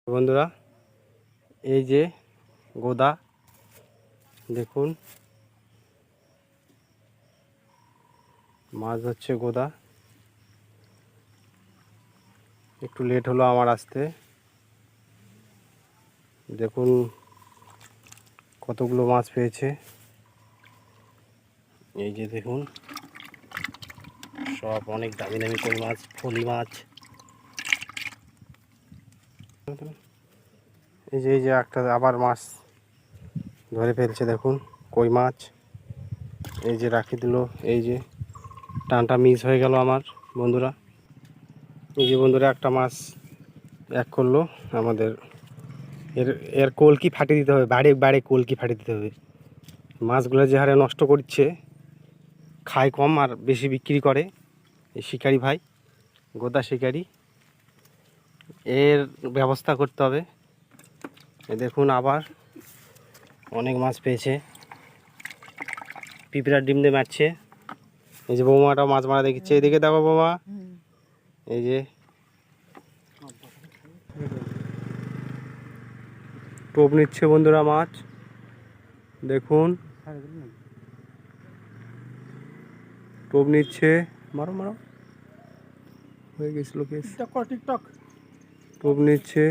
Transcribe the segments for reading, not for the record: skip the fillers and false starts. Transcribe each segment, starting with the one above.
বন্ধুরা, এই যে গোদা দেখুন, মাছ হচ্ছে গোদা। একটু লেট হলো আমার আসতে। দেখুন কতগুলো মাছ পেয়েছে। এই যে দেখুন, সব অনেক দামি দামি কই মাছ, ফলি মাছ। এই যে একটা আবার মাছ ধরে ফেলছে, দেখুন কই মাছ। এই যে রাখি দিল, এই যে টানটা মিস হয়ে গেল আমার বন্ধুরা। এই যে বন্ধুরা, একটা মাছ এক করলো আমাদের। এর কলকি ফাটিয়ে দিতে হবে, বাড়ে বাড়ে কলকি ফাটিয়ে দিতে হবে। মাছগুলো যে হারে নষ্ট করছে, খায় কম আর বেশি বিক্রি করে এই শিকারি ভাই, গোদা শিকারি। এর ব্যবস্থা করতে হবে। দেখুন আবার অনেক মাছ পেয়েছে, পিঁপড়ার ডিম দিয়ে মারছে। এই যে বৌমাটাও মাছ মারা দেখিচ্ছে, এদিকে দেখো বৌমা। এই যে টোপ নিচ্ছে বন্ধুরা মাছ, দেখুন টোপ নিচ্ছে। মারো মারো, হয়ে গেছিল কেস। টোপ নিচ্ছে।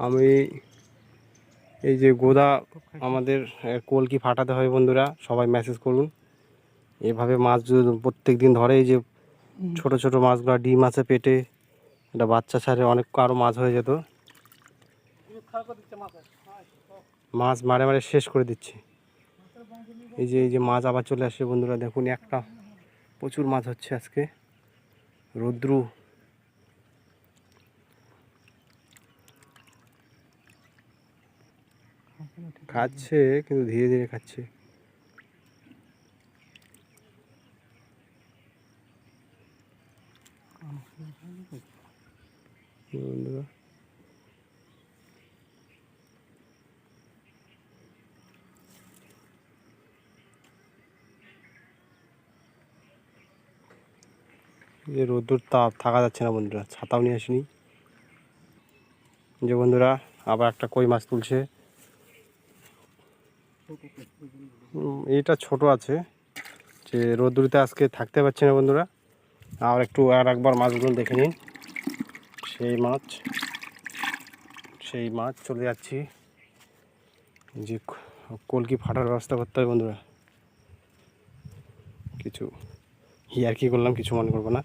আমি এই যে গোদা আমাদের কলকি ফাটাতে হয় বন্ধুরা, সবাই মেসেজ করুন। এভাবে মাছ যদি প্রত্যেক দিন ধরে, এই যে ছোট ছোট মাছগুলো ডিম আছে পেটে, এটা বাচ্চা ছাড়ে, অনেক আরও মাছ হয়ে যেত। মাছ মারে মারে শেষ করে দিচ্ছে। এই যে মাছ আবার চলে আসছে বন্ধুরা, দেখুন একটা প্রচুর মাছ হচ্ছে আজকে। রৌদ্রু খাচ্ছে, কিন্তু ধীরে ধীরে খাচ্ছে বন্ধুরা। যে রোদ্দুর তাপ থাকা যাচ্ছে না বন্ধুরা, ছাতাও নিয়ে আসিনি। যে বন্ধুরা, আবার একটা কই মাছ তুলছে। এইটা ছোট আছে, যে রোদ্দুরিতে আজকে থাকতে পারছে না বন্ধুরা। আর একবার মাছগুলো দেখে নিন। সেই মাছ চলে যাচ্ছি। যে কলকি ফাটার ব্যবস্থা করতে হবে বন্ধুরা। কিছু ইয়ার্কি করলাম, কিছু মনে করবো না।